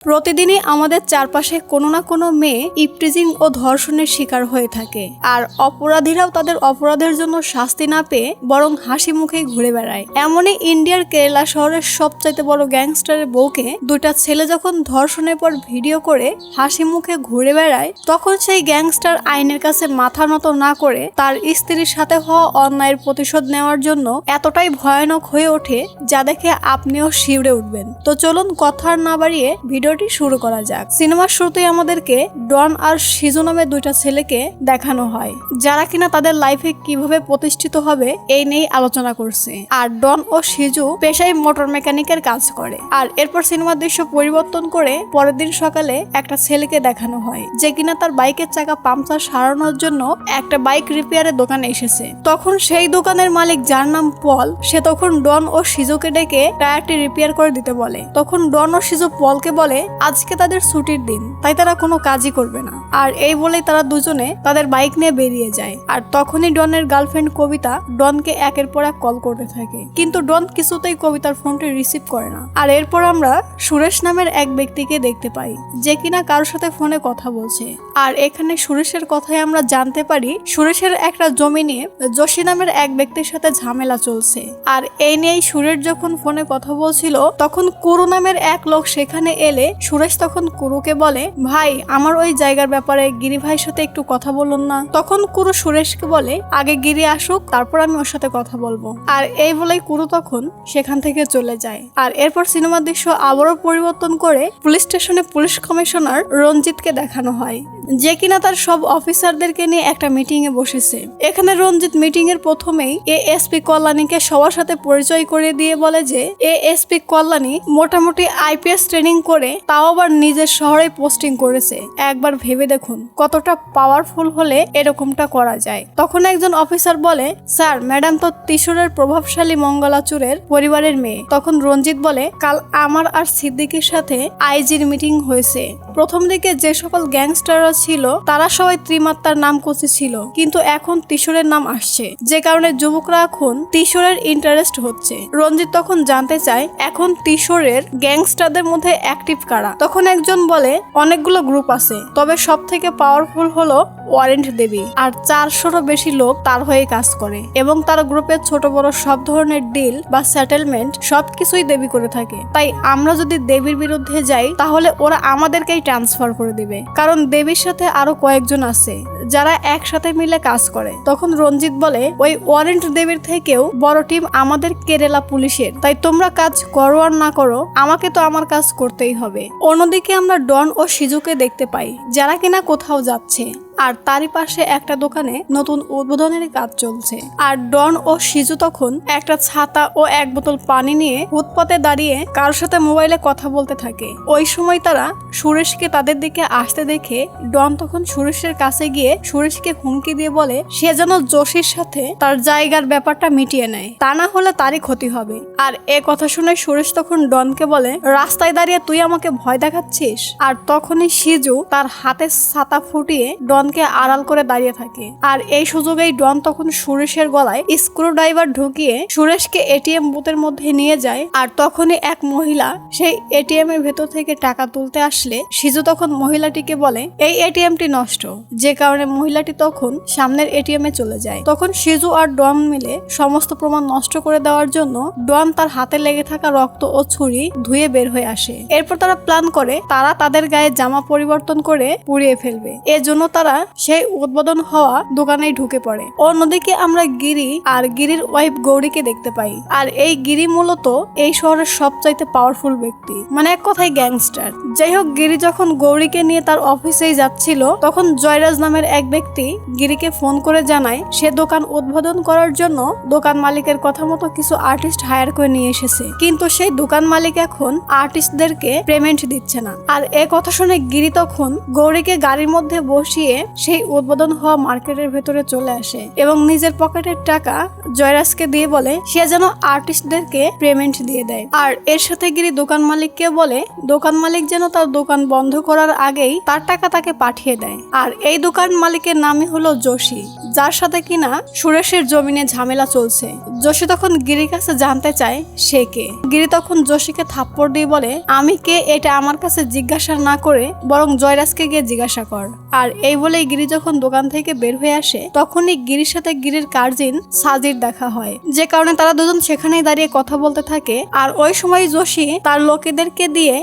প্রতিদিনই আমাদের চারপাশে কোনো না কোনো মেয়ে ইপটিজিং ও ধর্ষণের শিকার হয়ে থাকে, আর অপরাধীরাও তাদের অপরাধের জন্য শাস্তি না পেয়ে বরং হাসি মুখেই ঘুরে বেড়ায়। এমনই ইন্ডিয়ার কেরালা শহরের সবচাইতে বড় গ্যাংস্টারের বউকে দুইটা ছেলে যখন ধর্ষণের পর ভিডিও করে হাসি মুখে ঘুরে বেড়ায়, তখন সেই গ্যাংস্টার আইনের কাছে মাথা নত না করে তার স্ত্রীর সাথে হওয়া অন্যায়ের প্রতিশোধ নেওয়ার জন্য এতটাই ভয়ানক হয়ে ওঠে যা দেখে আপনিও শিউরে উঠবেন। তো চলুন কথা না বাড়িয়ে ভিডিওটি শুরু করা যাক। সিনেমার শুরুতেই আমাদেরকে ডন আর শিজু নামে দুইটা ছেলেকে দেখানো হয়, যারা কিনা তাদের লাইফে কিভাবে প্রতিষ্ঠিত হবে এই নিয়ে আলোচনা করছে। আর ডন ও শিজু পেশায় মোটর মেকানিকের কাজ করে। আর এরপর সিনেমার দৃশ্য পরিবর্তন করে পরের দিন সকালে একটা ছেলেকে দেখানো হয়, যে কিনা তার বাইকের চাকা পাংচার সারানোর জন্য একটা বাইক রিপেয়ারের দোকানে এসেছে। তখন সেই দোকানের মালিক, যার নাম পল, সে তখন ডন ও শিজুকে ডেকে টায়ারটি রিপেয়ার করে দিতে বলে। তখন ডন ও শিজু পলকে বলে আজকে তাদের ছুটির দিন, তাই তারা কোনো কাজই করবে না। আর এই বলেই তারা দুজনে তাদের বাইক নিয়ে বেরিয়ে যায়। আর তখনই ডনের গার্লফ্রেন্ড কবিতা ডনকে একের পর এক কল করতে থাকে, কিন্তু ডন কিছুতেই কবিতার ফোনটি রিসিভ করে না। আর এরপর আমরা সুরেশ নামের এক ব্যক্তিকে দেখতে পাই, যে কিনা কারোর সাথে ফোনে কথা বলছে। আর এখানে সুরেশের কথায় আমরা জানতে পারি সুরেশের একটা জমি নিয়ে যোশী নামের এক ব্যক্তির সাথে ঝামেলা চলছে। আর এই নিয়েই সুরেশ যখন ফোনে কথা বলছিল, তখন কুরু নামের এক লোক সেখানে এলে সুরেশ তখন কুরুকে বলে, ভাই আমার ওই জায়গার ব্যাপারে গিরি ভাইয়ের সাথে একটু কথা বলুন না। তখন কুরু সুরেশকে বলে আগে গিরি আসুক, তারপর আমি ওর সাথে কথা বলবো। আর এই বলেই কুরু তখন সেখান থেকে চলে যায়। আর এরপর সিনেমার দৃশ্য আবারও পরিবর্তন করে পুলিশ স্টেশনে পুলিশ কমিশনার রঞ্জিতকে দেখানো হয়, যে কিনা তার সব অফিসারদেরকে নিয়ে একটা মিটিং এ বসেছে। এখানে রঞ্জিত মিটিং এর প্রথমেই এএসপি কল্যাণীকে সবার সাথে পরিচয় করে দিয়ে বলে যে এএসপি কল্যাণী মোটামুটি আইপিএস ট্রেনিং করে, তাও আবার নিজের শহরে পোস্টিং করেছে। একবার ভেবে দেখুন কতটা পাওয়ারফুল হলে এরকমটা করা যায়। তখন একজন অফিসার বলে, স্যার ম্যাডাম তো ত্রিশূরের প্রভাবশালী মঙ্গলাচুরের পরিবারের মেয়ে। তখন রঞ্জিত বলে, কাল আমার আর সিদ্দিকের সাথে আইজির মিটিং হয়েছে। প্রথম দিকে যে সকল গ্যাংস্টাররা ছিল তারা সবাই ত্রিমাত্রার নাম করতে ছিল, কিন্তু এখন ত্রিশূরের নাম আসছে, যে কারণে যুবকরা এখন ত্রিশূরের ইন্টারেস্ট হচ্ছে। রঞ্জিত তখন জানতে চায় এখন ত্রিশূরের গ্যাংস্টারদের মধ্যে অ্যাক্টিভ কারা। তখন একজন বলে অনেকগুলো গ্রুপ আছে, তবে সব থেকে পাওয়ারফুল হলো ওয়ারেন্ট দেবী, আর 400-রও বেশি লোক তার হয়ে কাজ করে, এবং তার গ্রুপের ছোট বড় সব ধরনের ডিল বা সেটেলমেন্ট সবকিছুই দেবী করে থাকে। তাই আমরা যদি দেবীর বিরুদ্ধে যাই তাহলে ওরা আমাদেরকেই ট্রান্সফার করে দিবে, কারণ দেবীর সাথে আরো কয়েকজন আছে যারা একসাথে মিলে কাজ করে। তখন রঞ্জিত বলে ওই ওয়ারেন্ট দেবীর থেকেও বড় টিম আমাদের কেরালা পুলিশের, তাই তোমরা কাজ করো আর না করো আমাকে তো আমার কাজ করতেই হবে। অন্যদিকে আমরা ডন ও শিজুকে দেখতে পাই, যারা কিনা কোথাও যাচ্ছে, আর তারই পাশে একটা দোকানে নতুন উদ্বোধনের কাজ চলছে। আর ডন ও শিজু তখন একটা ছাতা ও এক বোতল পানি নিয়ে ফুটপাতে দাঁড়িয়ে কারোর সাথে মোবাইলে কথা বলতে থাকে। ওই সময় তারা সুরেশকে তাদের দিকে আসতে দেখে ডন তখন সুরেশের কাছে গিয়ে সুরেশকে হুমকি দিয়ে বলে সে যেন যোশীর সাথে তার জায়গার ব্যাপারটা মিটিয়ে নেয়, তা না হলে তারই ক্ষতি হবে। আর এ কথা শুনে সুরেশ তখন ডনকে বলে, রাস্তায় দাঁড়িয়ে তুই আমাকে ভয় দেখাচ্ছিস? আর তখনই শিজু তার হাতে ছাতা ফুটিয়ে ডন আড়াল করে দাঁড়িয়ে থাকে। আর এই সুযোগেই ডন তখন সুরেশের গলায় স্ক্রু ড্রাইভার ঢুকিয়ে সুরেশকে এটিএম বুথের মধ্যে নিয়ে যায়। আর তখনই এক মহিলা সেই এটিএম এর ভেতর থেকে টাকা তুলতে আসলে শিজু তখন মহিলাটিকে বলে এই এটিএমটি নষ্ট, যে কারণে মহিলাটি তখন সামনের এটিএম এ চলে যায়। তখন শিজু আর ডন মিলে সমস্ত প্রমাণ নষ্ট করে দেওয়ার জন্য ডন তার হাতে লেগে থাকা রক্ত ও ছুরি ধুয়ে বের হয়ে আসে। এরপর তারা প্ল্যান করে তারা তাদের গায়ে জামা পরিবর্তন করে পুড়িয়ে ফেলবে। এজন্য তারা সেই উদ্বোধন হওয়া দোকানেই ঢুকে পড়ে। অন্যদিকে আমরা গিরি আর গিরির ওয়াইফ গৌরীকে দেখতে পাই। আর এই গিরি মূলত এই শহরের সবচাইতে পাওয়ারফুল ব্যক্তি, মানে এক কথায় গ্যাংস্টার। যাই হোক, গিরি যখন গৌরীকে নিয়ে তার অফিসেই যাচ্ছিল, তখন জয়রাজ নামের এক ব্যক্তি গিরিকে ফোন করে জানায় সে দোকান উদ্বোধন করার জন্য দোকান মালিকের কথা মতো কিছু আর্টিস্ট হায়ার করে নিয়ে এসেছে, কিন্তু সেই দোকান মালিক এখন আর্টিস্টদেরকে পেমেন্ট দিচ্ছে না। আর এ কথা শুনে গিরি তখন গৌরীকে গাড়ির মধ্যে বসিয়ে সেই উদ্বোধন হওয়া মার্কেটের ভেতরে চলে আসে এবং নিজের পকেটের টাকা জয়রাজকে দিয়ে বলে সে যেন আর্টিস্টদেরকে পেমেন্ট দিয়ে দেয়। আর এর সাথে গিরি দোকান মালিককে বলে দোকান মালিক যেন তার দোকান বন্ধ করার আগেই তার টাকা তাকে পাঠিয়ে দেয়। আর এই দোকান মালিকের নামই হলো যোশী, যার সাথে কিনা সুরেশের জমিনে ঝামেলা চলছে। যোশী তখন গিরির কাছে জানতে চায় সে কে। গিরি তখন যোশীকে থাপ্পড় দিয়ে বলে, আমি কে এটা আমার কাছে জিজ্ঞাসা না করে বরং জয়রাজকে গিয়ে জিজ্ঞাসা কর। আর এই বলেই গিরি যখন দোকান থেকে বের হয়ে আসে তখনই গিরির সাথে গিরির কাজিন সাজির দেখা হয়, যে কারণে তারা দুজন সেখানেই দাঁড়িয়ে কথা বলতে থাকে। আর ওই সময় যোশী তার লোকেদেরকে দিয়ে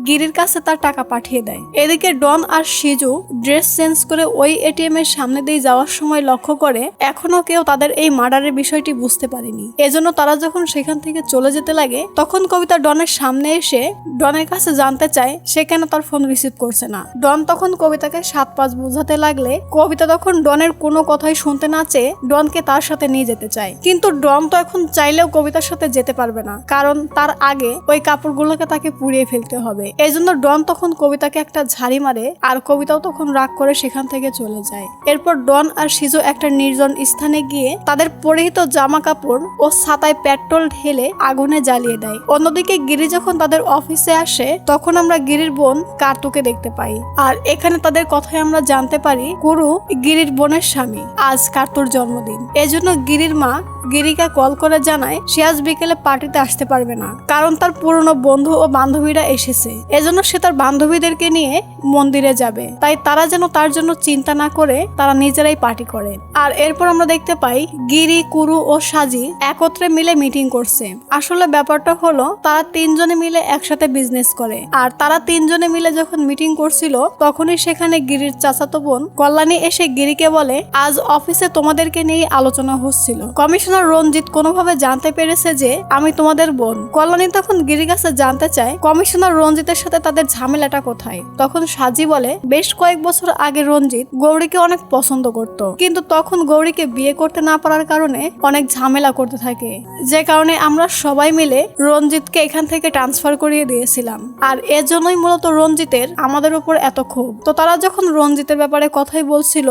গিরির কাছে তার টাকা পাঠিয়ে দেয়। এদিকে ডন আর সিজু ড্রেস চেঞ্জ করে ওই এটিএম এর সামনে দিয়ে যাওয়ার সময় লক্ষ্য করে এখনো কেউ তাদের এই মার্ডারের বিষয়টি বুঝতে পারেনি। এজন্য তারা যখন সেখান থেকে চলে যেতে লাগে তখন কবিতা ডনের সামনে এসে ডনের কাছে জানতে চায় সে কেন তার ফোন রিসিভ করছে না। ডন তখন কবিতাকে 7-5 বোঝাতে লাগলে কবিতা তখন ডনের কোনো কথাই শুনতে না চেয়ে ডনকে তার সাথে নিয়ে যেতে চায়। কিন্তু ডন তো এখন চাইলেও কবিতার সাথে যেতে পারবে না, কারণ তার আগে ওই কাপড়গুলোকে তাকে পুড়িয়ে ফেলতে হবে। এই জন্য ডন তখন কবিতাকে একটা ঝাড়ি মারে আর কবিতাও তখন রাগ করে সেখান থেকে চলে যায়। এরপর ডন আর সিজু একটা নির্জন স্থানে গিয়ে তাদের পরিহিত জামা কাপড় ও ছাতায় পেট্রোল ঢেলে আগুনে জ্বালিয়ে দেয়। অন্যদিকে গিরি যখন তাদের অফিসে আসে তখন আমরা গিরির বোন কার্তুকে দেখতে পাই। আর এখানে তাদের কথায় আমরা জানতে পারি কুরু গিরির বোনের স্বামী। আজ কার্তুর জন্মদিন, এজন্য গিরির মা গিরিকে কল করে জানায় সে আজ বিকেলে পার্টিতে আসতে পারবে না, কারণ তার পুরনো বন্ধু ও বান্ধবীরা এসেছে। এজন্য সে তার বান্ধবীদেরকে নিয়ে মন্দিরে যাবে, তাই তারা যেন তার জন্য চিন্তা না করে তারা নিজেরাই পার্টি করে। আর এরপর আমরা দেখতে পাই গিরি, কুরু ও সাজি একত্রে মিলে মিটিং করছে। আসলে ব্যাপারটা হলো তারা 3 জনে মিলে একসাথে বিজনেস করে। আর তারা 3 জনে মিলে যখন মিটিং করছিল তখনই সেখানে গিরির চাচাতো বোন কল্যাণী এসে গিরিকে বলে, আজ অফিসে তোমাদেরকে নিয়ে আলোচনা হচ্ছিল। কমিশনার রঞ্জিত কোনোভাবে জানতে পেরেছে যে আমি তোমাদের বোন। কল্যাণী তখন গিরির কাছে জানতে চায় কমিশনার রঞ্জিতের সাথে তাদের ঝামেলাটা কোথায়। তখন সাজি বলে, বেশ কয়েক বছর আগে রঞ্জিত গৌরীকে অনেক পছন্দ করত, কিন্তু তখন গৌরীকে বিয়ে করতে না পারার কারণে অনেক ঝামেলা করতে থাকে, যে কারণে আমরা সবাই মিলে রঞ্জিতকে এখান থেকে ট্রান্সফার করিয়ে দিয়েছিলাম। আর এর জন্যই মূলত রঞ্জিতের আমাদের উপর এত ক্ষোভ। তো তারা যখন রঞ্জিতের ব্যাপারে কথাই বলছিল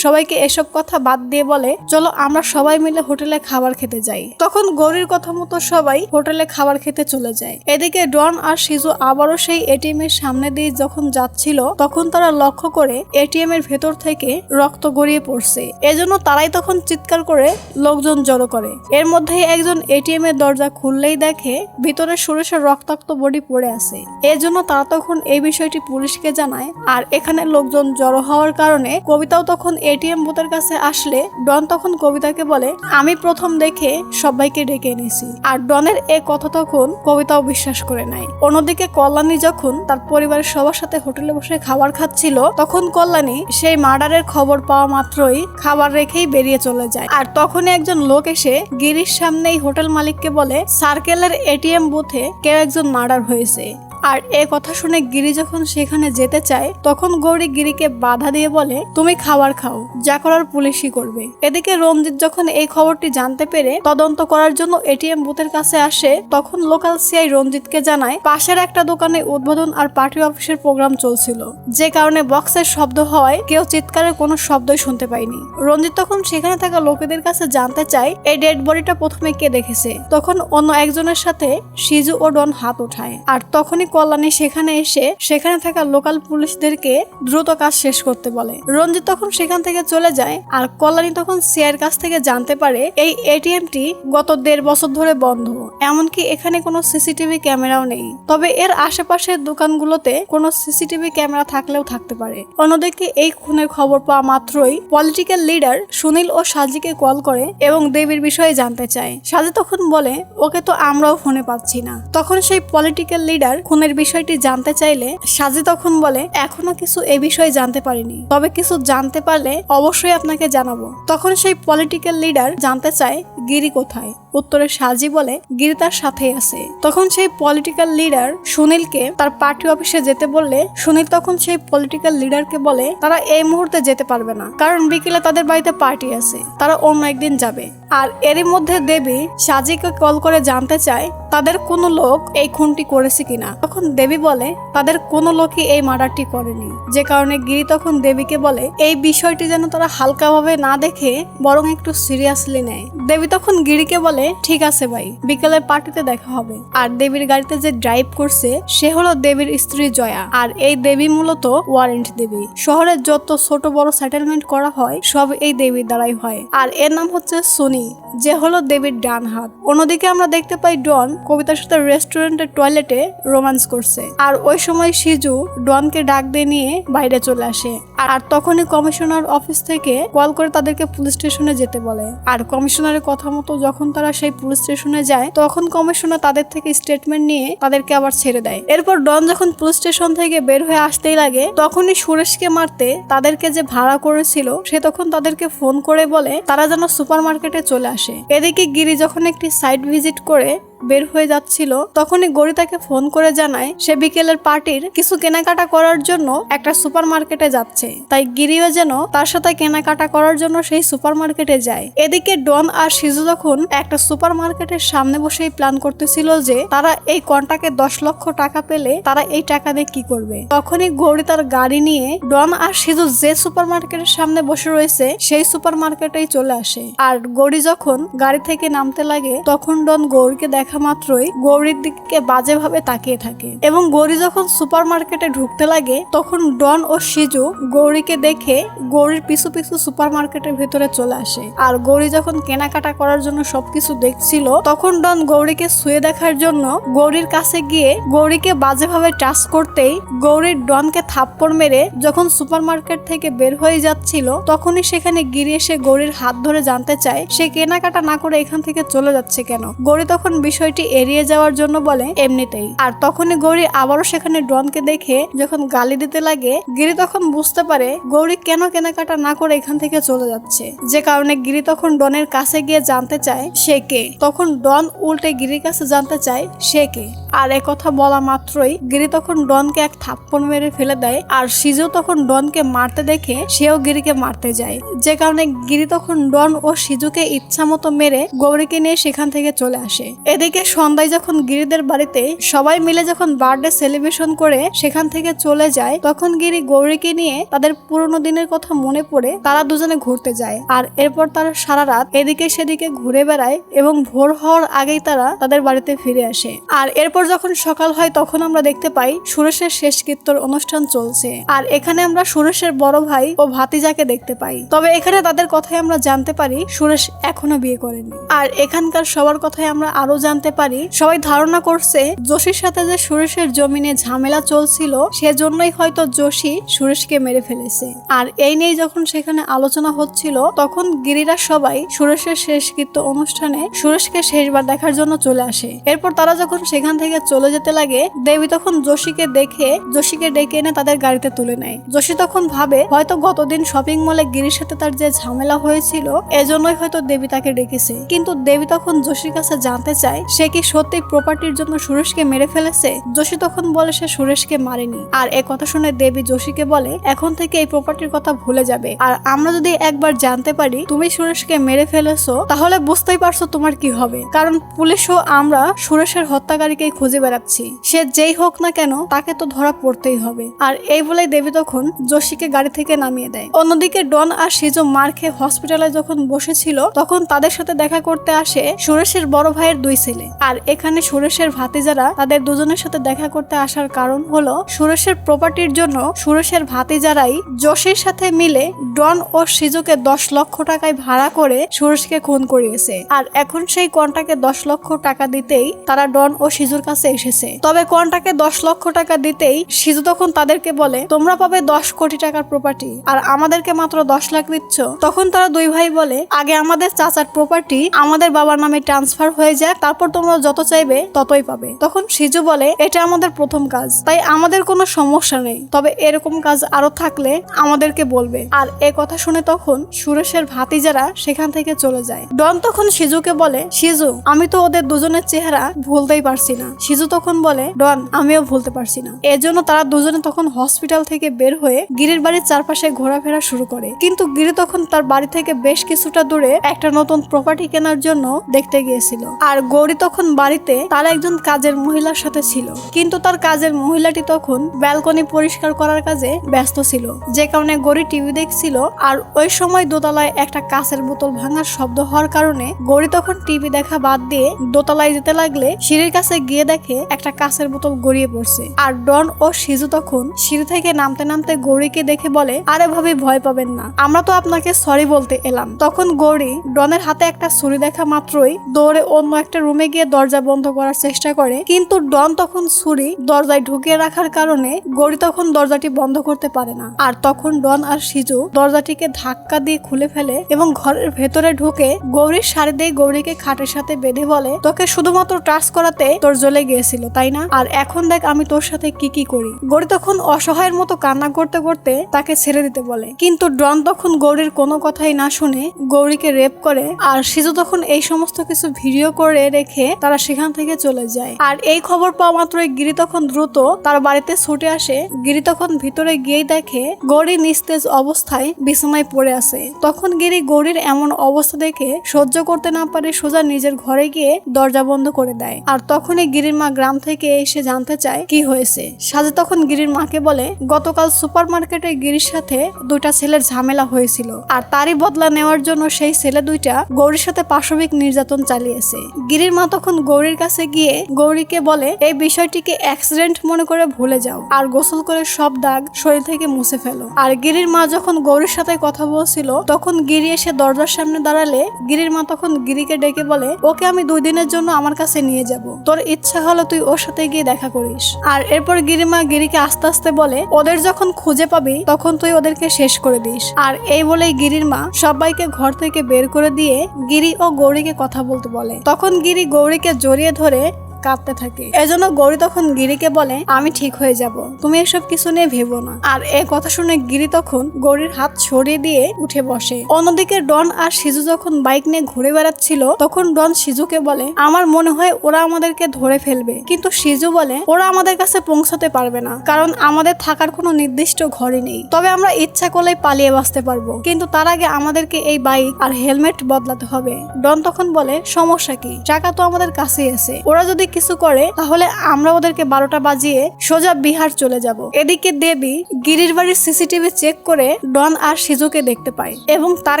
সবাইকে এসব কথা বাদ দিয়ে বলে, চলো আমরা সবাই মিলে হোটেলে খাবার খেতে যাই। তখন গৌরীর কথা মতো সবাই হোটেলে খাবার খেতে চলে যায়। এদিকে ডন আর সিজু আবারও সেই এটিএম এর সামনে দিয়ে যখন যাচ্ছিল তখন তারা লক্ষ্য করে এটিএম এর ভেতর থেকে রক্ত গড়িয়ে পড়ছে। এজন্য তারাই তখন চিৎকার করে লোকজন জড়ো করে। এর মধ্যেই একজন এটিএম এর দরজা খুললেই দেখে ভিতরে সুরেশের রক্তাক্ত বডি পড়ে আছে। এজন্য তারা তখন এই বিষয়টি পুলিশকে জানায়। আর এখানে লোকজন জড়ো হওয়ার কারণে কবিতাও তখন এটিএম বুথের কাছে আসলে ডন তখন কবিতাকে বলে, আমি প্রথম দেখে সবাইকে ডেকে এনেছি। আর ডনের এ কথা তখন কবিতাও বিশ্বাস করে নাই। অন্যদিকে কল্যাণী যখন তার পরিবারের সবার সাথে হোটেলে বসে খাবার খাচ্ছিল তখন কল্যাণী সেই মার্ডারের খবর পাওয়া মাত্রই খাবার রেখেই বেরিয়ে চলে যায়। আর তখনই একজন লোক এসে গিরির সামনেই হোটেল মালিককে বলে, সার্কেলের এটিএম বুথে কেউ একজন মার্ডার হয়েছে। আর এ কথা শুনে গিরি যখন সেখানে যেতে চায় তখন গৌরী গিরিকে বাধা দিয়ে বলে, তুমি খাবার খাও, যা করার পুলিশই করবে। এদিকে রঞ্জিত যখন এই খবরটি জানতে পেরে তদন্ত করার জন্য এটিএম বুথের কাছে আসে তখন লোকাল সিআই রঞ্জিতকে জানায় পাশের একটা দোকানে উদ্বোধন আর পার্টি অফিসের প্রোগ্রাম চলছিল, যে কারণে বক্সের শব্দ হওয়ায় কেউ চিৎকারের কোনো শব্দই শুনতে পায়নি। রঞ্জিত তখন সেখানে থাকা লোকেদের কাছে জানতে চায় এই ডেড বডিটা প্রথমে কে দেখেছে। তখন অন্য একজনের সাথে সিজু ও ডন হাত ওঠায়। আর তখনই কল্যাণী সেখানে এসে সেখানে থাকা লোকাল পুলিশদেরকে দ্রুত কাজ শেষ করতে বলে। রঞ্জিত তখন সেখান থেকে চলে যায়। আর কল্যাণী তখন সিআইয়ের কাছ থেকে জানতে পারে এই এটিএমটি গত 1.5 বছর ধরে বন্ধ, এমনকি এখানে কোনো সিসিটিভি ক্যামেরাও নেই। তবে এর আশেপাশের দোকানগুলোতে কোনো সিসিটিভি ক্যামেরা থাকলেও থাকতে পারে। অন্যদিকে এই খুনের খবর পাওয়া মাত্রই পলিটিক্যাল লিডার সুনীল ও সাজিকে কল করে এবং দেবীর বিষয়ে জানতে চায়। সাজি তখন বলে, ওকে তো আমরাও ফোনে পাচ্ছি না। তখন সেই পলিটিক্যাল লিডার খুনের বিষয়টি জানতে চাইলে সাজি তখন বলে, এখনো কিছু এই বিষয়ে জানতে পারিনি, তবে কিছু জানতে পারলে অবশ্যই আপনাকে জানাবো। তখন সেই পলিটিক্যাল লিডার জানতে চায় গিরি কোথায়। উত্তরে সাজি বলে, গিরি তার সাথেই আছে। তখন সেই পলিটিক্যাল লিডার সুনীলকে তার পার্টি অফিসে যেতে বললে সুনীল তখন সেই পলিটিক্যাল লিডারকে বলে তারা এই মুহূর্তে যেতে পারবে না, কারণ বিকেলে তাদের বাড়িতে পার্টি আছে, তারা অন্য একদিন যাবে। আর এরই মধ্যে দেবী সাজিকে কল করে জানতে চায় তাদের কোনো লোক এই খুনটি করেছে কিনা। তখন দেবী বলে তাদের কোনো লোকই এই মার্ডারটি করেনি, যে কারণে গিরি তখন দেবীকে বলে এই বিষয়টি যেন তারা হালকাভাবে না দেখে বরং একটু সিরিয়াসলি নেয়। দেবী তখন গিরিকে বলে ঠিক আছে ভাই, বিকেলের পার্টিতে দেখা হবে। আর দেবীর গাড়িতে যে ড্রাইভ করছে সে হলো দেবীর স্ত্রী জয়া। আর এই দেবী মূলত ওয়ারেন্ট দেবী। শহরের যত ছোট বড় সেটেলমেন্ট করা হয় সব এই দেবীর দ্বারাই হয়। আর এর নাম হচ্ছে সোনি, যে হলো দেবীর ডান হাত। অন্যদিকে আমরা দেখতে পাই ডন কবিতার সাথে রেস্টুরেন্টের টয়লেটে রোমান্স করছে। আর ওই সময় সিজু ডনকে ডাক দিয়ে নিয়ে বাইরে চলে আসে। আর তখনই কমিশনার অফিস থেকে কল করে তাদেরকে পুলিশ স্টেশনে যেতে বলে। আর কমিশনারের কথা মতো যখন তারা সেই পুলিশ স্টেশনে যায় তখন কমিশনার তাদের থেকে স্টেটমেন্ট নিয়ে তাদেরকে আবার ছেড়ে দেয়। এরপর ডন যখন পুলিশ স্টেশন থেকে বের হয়ে আসতেই লাগে তখনই সুরেশকে মারতে তাদেরকে যে ভাড়া করেছিল সে তখন তাদেরকে ফোন করে বলে তারা যেন সুপার মার্কেটে চলে আসে। এদিকে গিরি যখন একটি সাইট ভিজিট করে বের হয়ে যাচ্ছিল তখনই গৌরী তাকে ফোন করে জানায় সে বিকেলের পার্টির কিছু কেনাকাটা করার জন্য একটা সুপার মার্কেটে যাচ্ছে। তাই গিরিও যেন তার সাথে কেনাকাটা করার জন্য সেই সুপার মার্কেটে যায়। এদিকে ডন আর সিজু যখন একটা সুপার মার্কেটের সামনে বসেই প্ল্যান করতেছিল যে তারা এই কন্টাকে 10 লক্ষ টাকা পেলে তারা এই টাকা দিয়ে কি করবে, তখনই গৌরী তার গাড়ি নিয়ে ডন আর সিজু যে সুপার মার্কেটের সামনে বসে রয়েছে সেই সুপার মার্কেটেই চলে আসে। আর গৌরী যখন গাড়ি থেকে নামতে লাগে তখন ডন গৌরীকে দেখা মাত্রই গৌরীর দিকে বাজেভাবে তাকিয়ে থাকে এবং গৌরী যখন সুপার মার্কেটে ঢুকতে লাগে তখন ডন ও সিজু গৌরীকে দেখে গৌরীর পিছু পিছু সুপার মার্কেটের ভেতরে চলে আসে। আর গৌরী যখন কেনাকাটা করার জন্য সবকিছু দেখছিল তখন ডন গৌরীকে শুয়ে দেখার জন্য গৌরীর কাছে গিয়ে গৌরীকে বাজেভাবে টাচ করতেই গৌরীর ডনকে থাপ্পড় মেরে যখন সুপার মার্কেট থেকে বের হয়ে যাচ্ছিল তখনই সেখানে গিরি এসে গৌরীর হাত ধরে জানতে চায় সে কেনাকাটা না করে এখান থেকে চলে যাচ্ছে কেন। গৌরী তখন বিষয়টি এড়িয়ে যাওয়ার জন্য বলে এমনিতেই। আর তখনই গৌরী আবারও সেখানে ডনকে দেখে যখন গালি দিতে লাগে গিরি তখন বুঝতে পারে গৌরী কেন কেনাকাটা না করে এখান থেকে চলে যাচ্ছে, যে কারণে গিরি তখন ডনের কাছে গিয়ে জানতে চায় সে কে। তখন ডন উল্টে গিরির কাছে জানতে চায় সে কে। আর একথা বলা মাত্রই গিরি তখন ডনকে এক থাপ্পড় মেরে ফেলে দেয়। আর সিজু তখন ডনকে মারতে দেখে সেও গিরিকে মারতে যায়, যে কারণে গিরি তখন ডন ও সিজুকে ইচ্ছা মতো মেরে গৌরীকে নিয়ে সেখান থেকে চলে আসে। এদিকে সন্ধ্যায় যখন গিরিদের বাড়িতে সবাই মিলে যখন বার্থডে সেলিব্রেশন করে সেখান থেকে চলে যায় তখন গিরি গৌরীকে নিয়ে তাদের পুরোনো দিনের কথা মনে পড়ে তারা দুজনে ঘুরতে যায়। আর এরপর তারা সারা রাত এদিকে সেদিকে ঘুরে বেড়ায় এবং ভোর হওয়ার আগেই তারা তাদের বাড়িতে ফিরে আসে। আর এরপর যখন সকাল হয় তখন আমরা দেখতে পাই সুরেশের শেষকৃত্যর অনুষ্ঠান চলছে। আর এখানে আমরা সুরেশের বড় ভাই ও ভাতিজাকে দেখতে পাই। তবে এখানে তাদের কথাই আমরা জানতে পারি সুরেশ এখনো বিয়ে করেনি। আর এখানকার সবার কথাই আমরা আরো জানতে পারি সবাই ধারণা করছে যোশীর সাথে যে সুরেশের জমিনে ঝামেলা চলছিল সেজন্যই হয়তো যোশী সুরেশকে মেরে ফেলেছে। আর এই নিয়ে যখন সেখানে আলোচনা হচ্ছিল তখন গিরিরা সবাই সুরেশের শেষকৃত্য অনুষ্ঠানে সুরেশকে শেষবার দেখার জন্য চলে আসে। এরপর তারা যখন সেখান থেকে চলে যেতে লাগে দেবী তখন যোশীকে দেখে যোশীকে ডেকে এনে তাদের গাড়িতে তুলে নেয়। যোশী তখন ভাবে হয়তো গতদিন শপিং মলে গিরির সাথে তার যে ঝামেলা হয়েছিল এজন্যই হয়তো দেবী তাকে ডেকেছে। কিন্তু দেবী তখন যোশীর কাছে জানতে চায় সে কি সত্যি প্রপার্টির জন্য সুরেশকে মেরে ফেলেছে। যোশী তখন বলে সে সুরেশকে মারেনি। আর এ কথা শুনে দেবী যোশীকে বলে এখন থেকে এই প্রপার্টির কথা ভুলে যাবে। আর আমরা যদি একবার জানতে পারি তুমি সুরেশকে মেরে ফেলেছো তাহলে বুঝতেই পারছো তোমার কি হবে, কারণ পুলিশও আমরা সুরেশের হত্যাকারীকে খুঁজে বেড়াচ্ছি, সে যেই হোক না কেন তাকে তো ধরা পড়তেই হবে। আর এই বলেই দেবী তখন যোশীকে গাড়ি থেকে নামিয়ে দেয়। অন্যদিকে ডন আর সিজু মার খেয়ে হসপিটালে যখন বসেছিল তখন তাদের সাথে দেখা করতে আসে সুরেশের বড় ভাইয়ের 2 ছেলে। আর এখানে সুরেশের ভাতিজারা তাদের দুজনের সাথে দেখা করতে আসার কারণ হলো সুরেশের প্রপার্টির জন্য সুরেশের ভাতিজারাই যোশীর সাথে মিলে ডন ও সিজুকে 10 লক্ষ টাকায় ভাড়া করে সুরেশকে খুন করিয়েছে। আর এখন সেই কন্টাকে 10 লক্ষ টাকা দিতেই তারা ডন ও সিজুর কাছে এসেছে। তবে কন্টাকে 10 লক্ষ টাকা দিতেই সিজু তখন তাদেরকে বলে তোমরা পাবে 10 কোটি টাকার প্রপার্টি আর আমাদেরকে মাত্র 10 লাখ দিচ্ছ। তখন তারা 2 ভাই বলে আগে আমাদের চাচার প্রপার্টি আমাদের বাবার নামে ট্রান্সফার হয়ে যাক, তারপর তোমরা যত চাইবে ততই পাবে। তখন সিজু বলে এটা আমাদের প্রথম কাজ, তাই আমাদের কোনো সমস্যা নেই, তবে এরকম কাজ আরো থাকলে আমাদেরকে বলবে। আর এ কথা শুনে তখন সুরেশের ভাতিজারা সেখান থেকে চলে যায়। ডন তখন সিজুকে বলে সিজু আমি তো ওদের দুজনের চেহারা ভুলতেই পারছি না, সিজু তখন বলে, ডন আমিও ভুলতে পারছি না। এজন্য তারা দুজনে তখন হসপিটাল থেকে বের হয়ে গিরির বাড়ির চারপাশে ঘোরাফেরা শুরু করে। কিন্তু গিরি তখন তার বাড়ি থেকে বেশ কিছুটা দূরে একটা নতুন প্রপার্টি কেনার জন্য দেখতে গিয়েছিল। আর গৌরী তখন বাড়িতে তার একজন কাজের মহিলার সাথে ছিল, কিন্তু তার কাজের মহিলাটি তখন ব্যালকনি পরিষ্কার করার কাজে ব্যস্ত ছিল, যে কারণে গৌরী টিভি দেখছিল। আর ওই সময় দোতলায় একটা কাঁচের বোতল ভাঙার শব্দ হওয়ার কারণে গৌরী তখন টিভি দেখা বাদ দিয়ে দোতলায় যেতে লাগলে সিঁড়ির কাছে গিয়ে দেখে একটা কাঁচের বোতল গড়িয়ে পড়ছে। আর ডন ও সিজু তখন সিঁড়ি থেকে নামতে নামতে গৌরীকে দেখে বলে, আরে ভাবি ভয় পাবেন না, আমরা তো আপনাকে সরি বলতে এলাম। তখন গৌরী ডনের হাতে একটা ছুরি দেখা মাত্রই দৌড়ে অন্য একটা রুমে গিয়ে দরজা বন্ধ করার চেষ্টা করে, কিন্তু ডন তখন ছুরি দরজায় ঢুকিয়ে রাখার কারণে গৌরী তখন দরজাটি বন্ধ করতে পারে না। আর তখন ডন আর সিজু দরজাটিকে ধাক্কা দিয়ে খুলে ফেলে এবং ঘরের ভেতরে ঢুকে গৌরীর শাড়ি দিয়ে গৌরীকে খাটের সাথে বেঁধে বলে, তোকে শুধুমাত্র টাচ করাতে তোর জ্বলে গিয়েছিল তাই না, আর এখন দেখ আমি তোর সাথে কি কি করি। গৌরী তখন অসহায়ের মতো কান্না করতে করতে তাকে ছেড়ে দিতে বলে, কিন্তু ডন তখন গৌরীর কোনো কথাই না শুনে গৌরীকে রেপ করে। আর সিজু তখন এই সমস্ত কিছু ভিডিও করে রেখে তারা সেখান থেকে চলে যায়। আর এই খবর পাওয়া মাত্রই গিরি তখন দ্রুত তার বাড়িতে ছুটে আসে। গিরি তখন ভিতরে গিয়েই দেখে গৌরী নিস্তেজ অবস্থায় বিছানায় পড়ে আছে। তখন গিরি গৌরীর এমন অবস্থা দেখে সহ্য করতে না পারে সোজা নিজের ঘরে গিয়ে দরজা বন্ধ করে দেয়। আর তখনই গিরির মা গ্রাম থেকে এসে জানতে চায় কি হয়েছে। সাজে তখন গিরির মাকে বলে, গতকাল সুপার মার্কেটে গিরির সাথে দুইটা ছেলের ঝামেলা হয়েছিল, আর তারই বদলা নেওয়ার জন্য সেই ছেলে দুইটা গৌরীর সাথে পাশবিক নির্যাতন চালিয়েছে। গিরির মা তখন গৌরীর কাছে গিয়ে গৌরীকে বলে, এই বিষয়টিকে অ্যাক্সিডেন্ট মনে করে ভুলে যাও আর গোসল করে সব দাগ শরীর থেকে মুছে ফেলো। আর গিরির মা যখন গৌরীর সাথে কথা বলছিল তখন গিরি এসে দরজার সামনে দাঁড়ালে গিরির মা তখন গিরিকে ডেকে বলে, ওকে আমি 2 দিনের জন্য আমার কাছে নিয়ে যাব, তোর ইচ্ছা হলো তুই ওর সাথে গিয়ে দেখা করিস। আর এরপর গিরির মা গিরিকে আস্তে আস্তে বলে, ওদের যখন খুঁজে পাবি তখন তুই ওদেরকে শেষ করে দিস। আর এই বলেই গিরির মা সবাইকে ঘর থেকে বের করে দিয়ে গিরি ও গৌরীকে কথা বলতে বলে। তখন গিরি গৌরীকে জড়িয়ে ধরে কাঁদতে থাকে। এজন্য গৌরী তখন গিরিকে বলে, আমি ঠিক হয়ে যাব, তুমি এসব কিছু নিয়ে ভেবো না। আর এই কথা শুনে গিরি তখন গৌরীর হাত ছড়িয়ে দিয়ে উঠে বসে। অন্যদিকে ডন আর সিজু যখন বাইক নিয়ে ঘুরে বেড়াচ্ছিল তখন ডন সিজুকে বলে, আমার মনে হয় ওরা আমাদেরকে ধরে ফেলবে। কিন্তু সিজু বলে, ওরা আমাদের কাছে পৌঁছাতে পারবে না, কারণ আমাদের থাকার কোনো নির্দিষ্ট ঘরই নেই। তবে আমরা ইচ্ছা করলেই পালিয়ে বাঁচতে পারবো, কিন্তু তার আগে আমাদেরকে এই বাইক আর হেলমেট বদলাতে হবে। ডন তখন বলে, সমস্যা কি, টাকা তো আমাদের কাছেই আছে, ওরা যদি কিছু করে তাহলে আমরা ওদেরকে 12টা বাজিয়ে সোজা বিহার চলে যাব। এদিকে দেবী গিরির বাড়ির সিসিটিভি চেক করে ডন আর সিজুকে দেখতে পায় এবং তার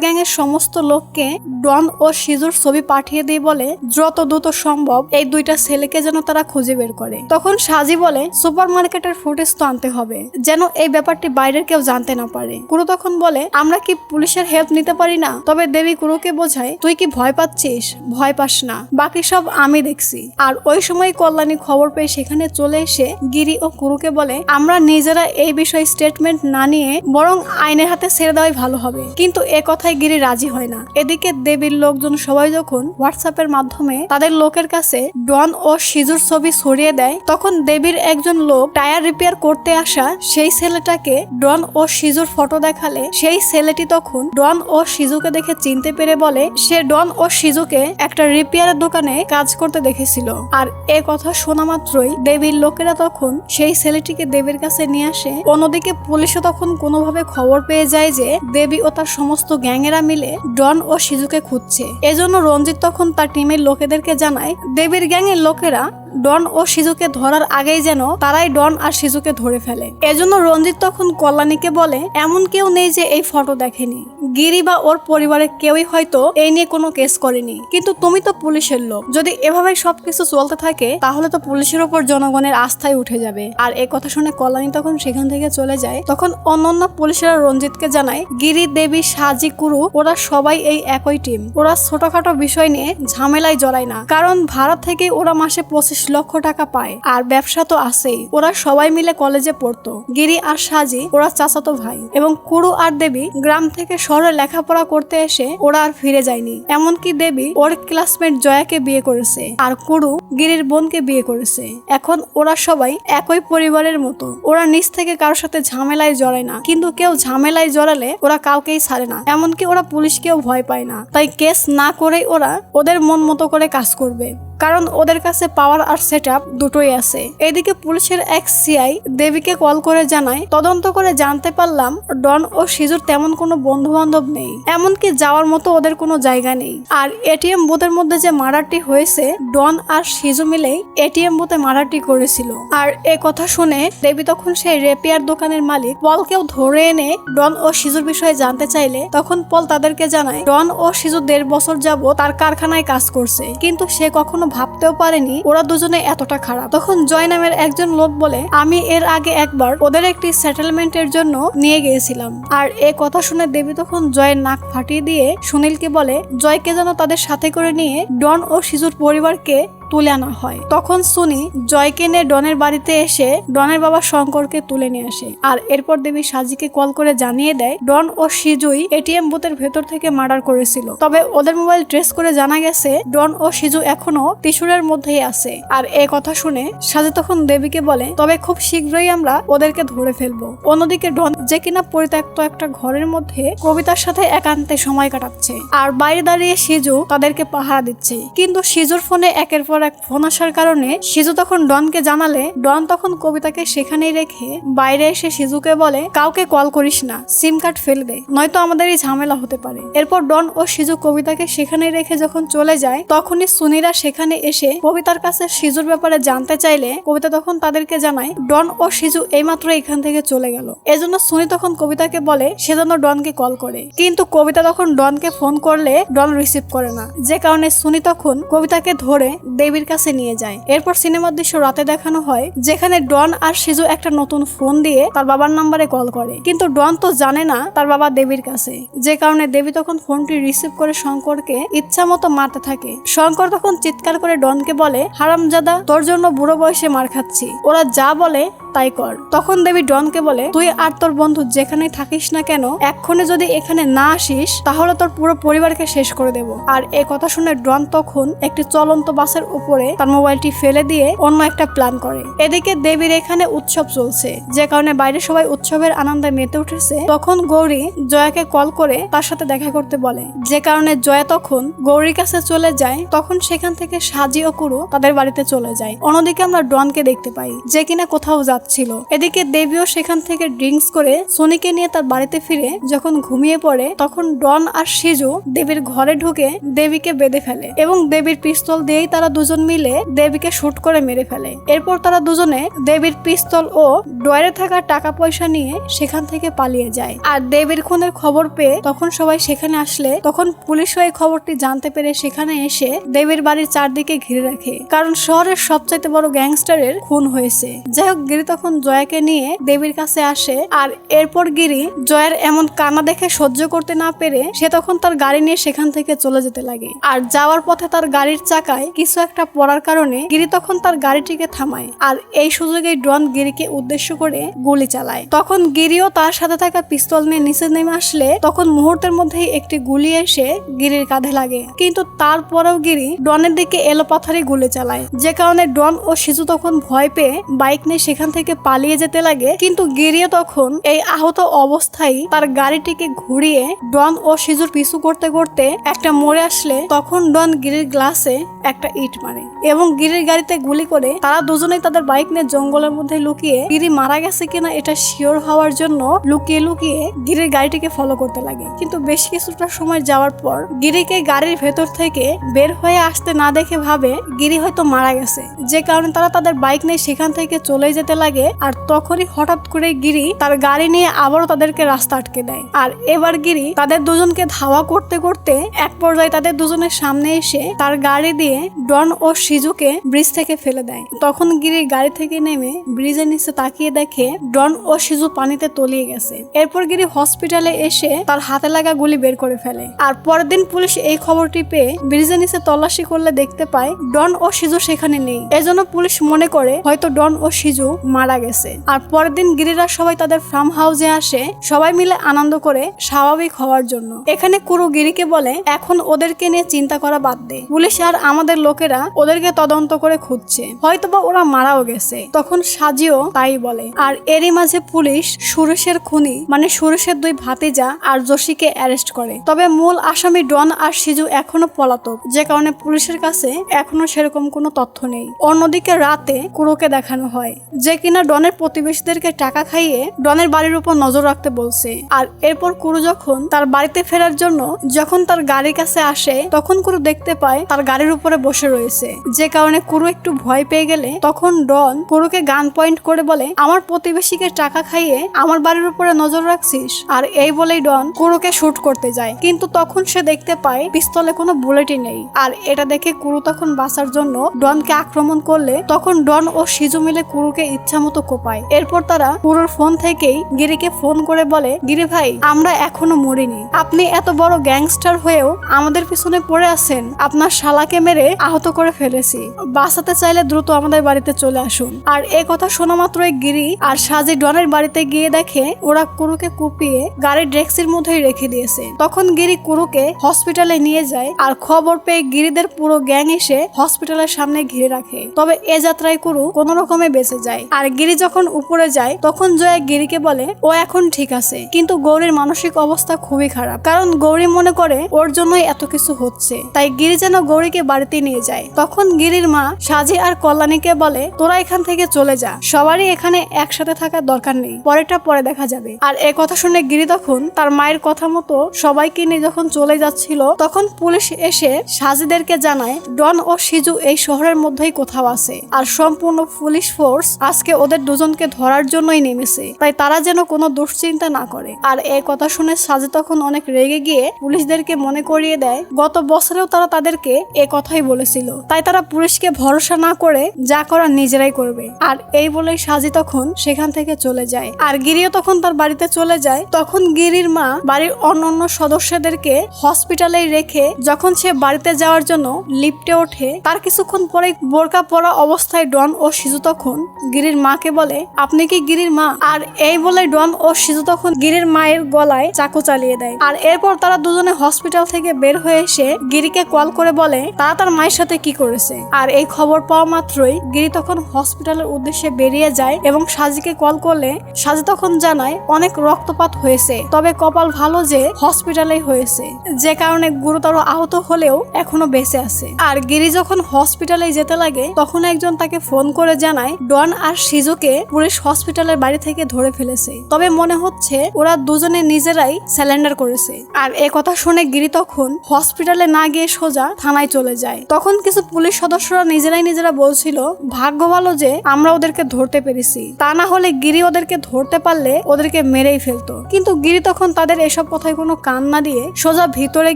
গ্যাংয়ের সমস্ত লোককে ডন ও সিজুর ছবি পাঠিয়ে দিয়ে বলে, যত দ্রুত সম্ভব এই দুইটা ছেলেকে যেন তারা খুঁজে বের করে। তখন সাজি বলে, সুপার মার্কেটের ফুটেজ তো আনতে হবে, যেন এই ব্যাপারটি বাইরের কেউ জানতে না পারে। কুরু তখন বলে, আমরা কি পুলিশের হেল্প নিতে পারি না? তবে দেবী কুরুকে বোঝায়, তুই কি ভয় পাচ্ছিস? ভয় পাস না, বাকি সব আমি দেখছি। আর ওই সময় কল্যাণী খবর পেয়ে সেখানে চলে এসে গিরি ও কুরুকে বলে, আমরা নিজেরা এই বিষয়ে স্টেটমেন্ট না নিয়ে বরং আইনের হাতে ছেড়ে দেওয়াই ভালো হবে। কিন্তু এ কথায় গিরি রাজি হয় না। এদিকে দেবীর লোকজন সবাই যখন হোয়াটসঅ্যাপের মাধ্যমে তাদের লোকের কাছে ডন ও সিজুর ছবি ছড়িয়ে দেয় তখন দেবীর একজন লোক টায়ার রিপেয়ার করতে আসা সেই ছেলেটাকে ডন ও সিজুর ফটো দেখালে সেই ছেলেটি তখন ডন ও সিজুকে দেখে চিনতে পেরে বলে, সে ডন ও সিজুকে একটা রিপেয়ারের দোকানে কাজ করতে দেখেছিল। আর এ কথা শোনা মাত্রই দেবীর লোকেরা তখন সেই ছেলেটিকে দেবীর কাছে নিয়ে আসে। অন্যদিকে পুলিশও তখন কোনোভাবে খবর পেয়ে যায় যে দেবী ও তার সমস্ত গ্যাংয়েরা মিলে ডন ও সিজুকে খুঁজছে। এজন্য রঞ্জিত তখন তার টিমের লোকেদেরকে জানায়, দেবীর গ্যাংয়ের লোকেরা ডন ও সিজুকে ধরার আগেই যেন তারাই ডন আর সিজুকে ধরে ফেলে। এজন্য রঞ্জিত তখন কল্যাণীকে বলে, এমন কেউ নেই যে এই ফটো দেখেনি, গিরি বা ওর পরিবারের কেউই হয়তো এই নিয়ে কোনো কেস করেনি, কিন্তু তুমি তো পুলিশের লোক, যদি এভাবে সবকিছু চলতে থাকে তাহলে তো পুলিশের উপর জনগণের আস্থায় উঠে যাবে। আর এই কথা শুনে কল্যাণী তখন সেখান থেকে চলে যায়। তখন অন্যান্য পুলিশেরা রঞ্জিতকে জানায়, গিরি, দেবী, সাজি, কুরু ওরা সবাই এই একই টিম, ওরা ছোটখাটো বিষয় নিয়ে ঝামেলায় জড়ায় না, কারণ ভাড়া থেকে ওরা মাসে 25 লক্ষ টাকা পায় আর ব্যবসা তো আছেই। ওরা সবাই মিলে কলেজে পড়তো। গিরি আর সাজি ওরা চাচাতো ভাই এবং কুরু আর দেবী গ্রাম থেকে শহরে লেখাপড়া করতে এসে ওরা আর ফিরে যায়নি। এমনকি দেবী ওর ক্লাসমেট জয়াকে বিয়ে করেছে আর কুরু গিরির বোনকে বিয়ে করেছে। এখন ওরা সবাই একই পরিবারের মতো, ওরা নিজ থেকে কারোর সাথে ঝামেলায় জড়ায় না, কিন্তু কেউ ঝামেলায় জড়ালে ওরা কাউকেই ছাড়ে না, এমনকি ওরা পুলিশকেও ভয় পায় না। তাই কেস না করেই ওরা ওদের মন মতো করে কাজ করবে। কারণ ওদের কাছে পাওয়ার আর সেটআপ দুটোই আছে। এদিকে পুলিশের এক সিআই দেবীকে কল করে জানায়, তদন্ত করে জানতে পারলাম ডন ও সিজুর তেমন কোনো বন্ধু বান্ধব নেই, এমনকি যাওয়ার মতো ওদের কোনো জায়গা নেই। আর এটিএম বুথের মধ্যে যে মার্ডারটি হয়েছে ডন আর সিজু মিলেই এটিএম বুথে মার্ডারটি করেছিল। আর এ কথা শুনে দেবী তখন সেই রেপিয়ার দোকানের মালিক পলকেও ধরে এনে ডন ও সিজুর বিষয়ে জানতে চাইলে তখন পল তাদেরকে জানায় ডন ও সিজু 1.5 বছর যাবত তার কারখানায় কাজ করছে, কিন্তু সে কখনো ভাবতেও পারেনি ওরা দুজনে এতটা খারাপ। তখন জয় নামের একজন লোক বলে, আমি এর আগে একবার ওদের একটি সেটেলমেন্টের জন্য নিয়ে গিয়েছিলাম। আর এ কথা শুনে দেবী তখন জয়ের নাক ফাটিয়ে দিয়ে সুনীলকে বলে জয়কে যেন তাদের সাথে করে নিয়ে ডন ও সিজুর পরিবারকে তুলে আনা হয়। তখন সুনি জয়কে নিয়ে ডনের বাড়িতে এসে ডনের বাবা শঙ্করকে তুলে নিয়ে আসে। আর এরপর দেবী সাজিকে কল করে জানিয়ে দেয় ডন ও সিজুই এটিএম বুথের ভেতর থেকে মার্ডার করেছিল। তবে ওদের মোবাইল ট্রেস করে জানা গেছে ডন ও সিজু এখনো ত্রিশূলের মধ্যেই আছে। আর এ কথা শুনে সাজি তখন দেবীকে বলে, তবে খুব শীঘ্রই আমরা ওদেরকে ধরে ফেলবো। অন্যদিকে ডন যে কিনা পরিত্যক্ত একটা ঘরের মধ্যে কবিতার সাথে একান্তে সময় কাটাচ্ছে, আর বাইরে দাঁড়িয়ে সিজু তাদেরকে পাহারা দিচ্ছে। কিন্তু সিজুর ফোনে একের পর এক ফোন আসার কারণে সিজু তখন ডনকে জানালে ডন তখন কবিতাকে সেখানেই রেখে বাইরে এসে সিজুকে বলে, কাউকে কল করিস না, সিম কার্ড ফেলে দে, নয়তো আমাদের এই ঝামেলা হতে পারে। এরপর ডন ও সিজু কবিতাকে সেখানেই রেখে যখন চলে যায় তখনই সুনিরা সেখানে এসে কবিতার কাছে সিজুর ব্যাপারে জানতে চাইলে কবিতা তখন তাদেরকে জানায় ডন ও সিজু এইমাত্র এখান থেকে চলে গেল। এজন্য সুনি তখন কবিতাকে বলে সে যেন ডনকে কল করে, কিন্তু কবিতা তখন ডনকে ফোন করলে ডন রিসিভ করে না, যে কারণে সুনি তখন কবিতাকে ধরে দেবীর কাছে নিয়ে যায়। এরপর সিনেমার দৃশ্য রাতে দেখানো হয় যেখানে ডন আর সিজু একটা নতুন ফোন দিয়ে তার বাবার নাম্বারে কল করে, কিন্তু ডন তো জানে না তার বাবা দেবীর কাছে, যে কারণে দেবী তখন ফোনটি রিসিভ করে শঙ্করকে ইচ্ছা মতো মারতে থাকে। শঙ্কর তখন চিৎকার করে ডনকে বলে, হারামজাদা, তোর জন্য বুড়ো বয়সে মার খাচ্ছি, ওরা যা বলে তাই কর। তখন দেবী ডনকে বলে, তুই আর তোর বন্ধু যেখানেই থাকিস না কেন এক্ষণে যদি এখানে না আসিস তাহলে তোর পুরো পরিবারকে শেষ করে দেব। আর এ কথা শুনে ডন তখন একটি চলন্ত বাসের উপরে তার মোবাইলটি ফেলে দিয়ে অন্য একটা প্ল্যান করে। এদিকে দেবীর এখানে উৎসব চলছে, যে কারণে বাইরে সবাই উৎসবের আনন্দে মেতে উঠেছে। তখন গৌরী জয়াকে কল করে তার সাথে দেখা করতে বলে, যে কারণে জয়া তখন গৌরীর কাছে চলে যায়। তখন সেখান থেকে সাজি ও কুরু তাদের বাড়িতে চলে যায়। অন্যদিকে আমরা ডনকে দেখতে পাই যে কিনা কোথাও যাচ্ছিল। এদিকে দেবীও সেখান থেকে ড্রিঙ্কস করে সোনিকে নিয়ে তার বাড়িতে ফিরে যখন ঘুমিয়ে পড়ে তখন ডন আর সিজু দেবীর ঘরে ঢুকে দেবীকে বেঁধে ফেলে এবং দেবীর পিস্তল দিয়েই তারা দুজন মিলে দেবীকে শুট করে মেরে ফেলে। এরপর তারা দুজনে দেবীর পিস্তল ও ডয়ারে থাকা টাকা পয়সা নিয়ে সেখান থেকে পালিয়ে যায়। আর দেবীর খুনের খবর পেয়ে তখন সবাই সেখানে আসলে তখন পুলিশও এই খবরটি জানতে পেরে সেখানে এসে দেবীর বাড়ির চারদিকে ঘিরে রাখে, কারণ শহরের সবচাইতে বড় গ্যাংস্টারের খুন হয়েছে। যাই হোক, গিরি তখন জয়াকে নিয়ে দেবীর কাছে আসে। আর এরপর গিরি জয়ের এমন কান্না দেখে সহ্য করতে না পেরে সে তখন তার গাড়ি নিয়ে সেখান থেকে চলে যেতে লাগে। আর যাওয়ার পথে তার গাড়ির চাকায় কিছু একটা পড়ার কারণে গিরি তখন তার গাড়িটিকে থামায়। আর এই সুযোগে ডন গিরিকে উদ্দেশ্য করে গুলি চালায়। তখন গিরিও তার সাথে থাকা পিস্তল নিয়ে নিচে নেমে আসলে তখন মুহূর্তের মধ্যেই একটি গুলি এসে গিরির কাঁধে লাগে, কিন্তু তারপরেও গিরি ডনের দিকে এলোপাথারি গুলি চালায়, যে কারণে ডন ও সিজু তখন ভয় পেয়ে বাইক নিয়ে সেখান থেকে পালিয়ে যেতে লাগে। কিন্তু গিরিও তখন এই আহত অবস্থায় তার গাড়িটিকে ঘুরিয়ে ডন ও সিজুর পিছু করতে করতে একটা মোড়ে আসলে তখন ডন গিরির গ্লাসে একটা ইট মারে এবং গিরির গাড়িতে গুলি করে তারা দুজনেই তাদের বাইক নিয়ে জঙ্গলের মধ্যে লুকিয়ে গিরি মারা গেছে কিনা এটা শিওর হওয়ার জন্য লুকিয়ে লুকিয়ে গিরির গাড়িটিকে ফলো করতে লাগে। কিন্তু বেশ কিছুটা সময় যাওয়ার পর গিরিকে গাড়ির ভেতর থেকে বের হয়ে আসতে না দেখে ভাবে গিরি হয়তো মারা গেছে, যে কারণে তারা তাদের বাইক নিয়ে সেখান থেকে চলে যেতে লাগে। আর তখনই হঠাৎ করে গিরি তার গাড়ি নিয়ে আবারও তাদেরকে রাস্তা আটকে দেয়। আর এবার গিরি তাদের দুজনকে ধাওয়া করতে করতে এক পর্যায়ে তাদের দুজনের সামনে এসে তার গাড়ি দিয়ে ডন ও সিজুকে ব্রিজ থেকে ফেলে দেয়। তখন গিরি গাড়ি থেকে নেমে ব্রিজের নিচে তাকিয়ে দেখে ডন ও সিজু পানিতে তলিয়ে গেছে। এরপর গিরি হসপিটালে এসে তার হাতে লাগা গুলি বের করে ফেলে। আর পরের দিন পুলিশ এই খবরটি পেয়ে ব্রিজের নিচে তল্লাশি করলে দেখতে পায় ডন ও সিজু সেখানে নেই। এজন্য পুলিশ মনে করে হয়তো ডন ও সিজু মারা গেছে। আর পরের দিন গিরিরা সবাই তাদের ফার্ম হাউসে আসে, সবাই মিলে আনন্দ করে স্বাভাবিক হওয়ার জন্য। এখানে কুরু গিরিকে বলে, এখন ওদেরকে নিয়ে চিন্তা করা বাদ দে, পুলিশ আর আমাদের লোকেরা ওদেরকে তদন্ত করে খুঁজছে, হয়তোবা ওরা মারাও গেছে। তখন সাজিও তাই বলে। আর এরই মাঝে পুলিশ সুরেশের খুনি মানে সুরেশের দুই ভাতিজা আর যোশীকে অ্যারেস্ট করে। তবে মূল আসামি ডন আর সিজু এখনো পলাতক, যে কারণে পুলিশের কাছে এখনো সেরকম কোনো তথ্য নেই। অন্যদিকে রাতে কুরুকে দেখানো হয়, যে কিনা ডনের প্রতিবেশীদেরকে টাকা খাইয়ে ডনের বাড়ির উপর নজর রাখতে বলছে। আর এরপর কুরু যখন তার বাড়িতে ফেরার জন্য যখন তার গাড়ির কাছে আসে, তখন কুরু দেখতে পায় তার গাড়ির উপরে বসে রয়েছে, যে কারণে কুরু একটু ভয় পেয়ে গেলে তখন ডন কুরুকে গান পয়েন্ট করে বলে, আমার প্রতিবেশীকে টাকা খাইয়ে আমার বাড়ির উপরে নজর রাখছিস। আর এই বলেই ডন কুরুকে শুট করতে যায়, কিন্তু তখন সে দেখতে পায় পিস্তলে কোনো বুলেটই নেই। আর এটা দেখে কুরু তখন বাঁচার জন্য ডনকে আক্রমণ করলে তখন ডন ও সিজু মিলে কুরুকে ইচ্ছা মতো কোপায়। এরপর তারা কুরুর ফোন থেকেই গিরিকে ফোন করে বলে, গিরি ভাই, আমরা এখনো মরিনি, আপনি এত বড় গ্যাংস্টার হয়েও আমাদের পিছনে পড়ে আছেন, আপনার শালাকে মেরে আহত করে ফেলেছি, বাঁচাতে চাইলে দ্রুত আমাদের বাড়িতে চলে আসুন। আর এই কথা শোনা মাত্রই গিরি আর সাজি ডনের বাড়িতে গিয়ে দেখে ওরা কুরুকে কুপিয়ে গাড়ির ডেস্কের মধ্যেই রেখে দিয়েছে। তখন গিরি কুরুকে হসপিটালে নিয়ে যায়, আর খবর পেয়ে গিরিদের পুরো গ্যাং এসে হসপিটালের সামনে ঘিরে রাখে। তবে এ যাত্রায় কুরু কোনো রকমে বেঁচে যায়। আর গিরি যখন উপরে যায় তখন জয়া গিরিকে বলে, ও এখন ঠিক আছে, কিন্তু গৌরীর মানসিক অবস্থা খুবই খারাপ, কারণ গৌরী মনে করে ওর জন্যই এত কিছু হচ্ছে, তাই গিরি যেন গৌরীকে বাড়িতে নিয়ে যায়। তখন গিরির মা সাজি আর কল্যাণীকে বলে, তোরা এখান থেকে চলে যা, সবারই এখানে একসাথে থাকার দরকার নেই, পরেরটা পরে দেখা যাবে। আর এ কথা শুনে গিরি তখন তার মায়ের কথা মতো সবাইকে নিয়ে যখন চলে যাচ্ছিল, তখন পুলিশ এসে সাজিদেরকে জানায় ডন ও সিজু এই শহরের মধ্যেই কোথাও আছে, আর সম্পূর্ণ পুলিশ ফোর্স আজকে ওদের দুজনকে ধরার জন্যই নেমেছে, তাই তারা যেন কোনো দুশ্চিন্তা না করে। আর এই কথা শুনে সাজি তখন অনেক রেগে গিয়ে পুলিশদেরকে মনে করিয়ে দেয় গত বছরেও তারা তাদেরকে এ কথাই বলেছিল, তাই তারা পুলিশকে ভরসা না করে যা করার নিজেরাই করবে। আর এই বলেই সাজি তখন সেখান থেকে চলে যায়। আর গিরিও তখন তার বাড়িতে চলে যায়। তখন গিরির মা বাড়ির অন্যান্য সদস্যদেরকে হসপিটালে রেখে যখন সে বাড়িতে যাওয়ার জন্য লিফটে ওঠে, তার কিছুক্ষণ পরে বোরকা পরা অবস্থায় ডন ও সিজু তখন গিরির মাকে বলে, আপনি কি গিরির মা? আর এই বলে ডন ও সিজু তখন গিরির মায়ের গলায় চাকু চালিয়ে দেয়। আর এরপর তারা দুজনে হসপিটাল থেকে বের হয়ে এসে গিরিকে কল করে বলে তারা তার মায়ের সাথে কি করেছে। আর এই খবর পাওয়া মাত্রই গিরি তখন হসপিটালের উদ্দেশ্যে বেরিয়ে যায় এবং সাজিকে কল করলে সাজি তখন জানায় অনেক রক্তপাত হয়েছে, তবে কপাল ভালো যে হসপিটালেই হয়েছে, যে কারণে গুরুতর আহত হলেও এখনো বেঁচে আছে। আর গিরি যখন হসপিটালে যেতে লাগে তখন একজন তাকে ফোন করে জানায় ডন আর সিজুকে পুলিশ হসপিটালের বাড়ি থেকে ধরে ফেলেছে, তবে মনে হচ্ছে ওরা দুজনে নিজেরাই স্যালেন্ডার করেছে। আর এ কথা শুনে গিরি তখন হসপিটালে না গিয়ে সোজা থানায় চলে যায়। তখন কিছু পুলিশ সদস্যরা নিজেরা বলছিল ভাগ্য ভালো যে আমরা ওদেরকে ধরতে পেরেছি, তা না হলে গিরি ওদেরকে ধরতে পারলে ওদেরকে মেরেই ফেলতো। কিন্তু গিরি তখন তাদের এসব কথায় কোনো কান না দিয়ে সোজা ভিতরে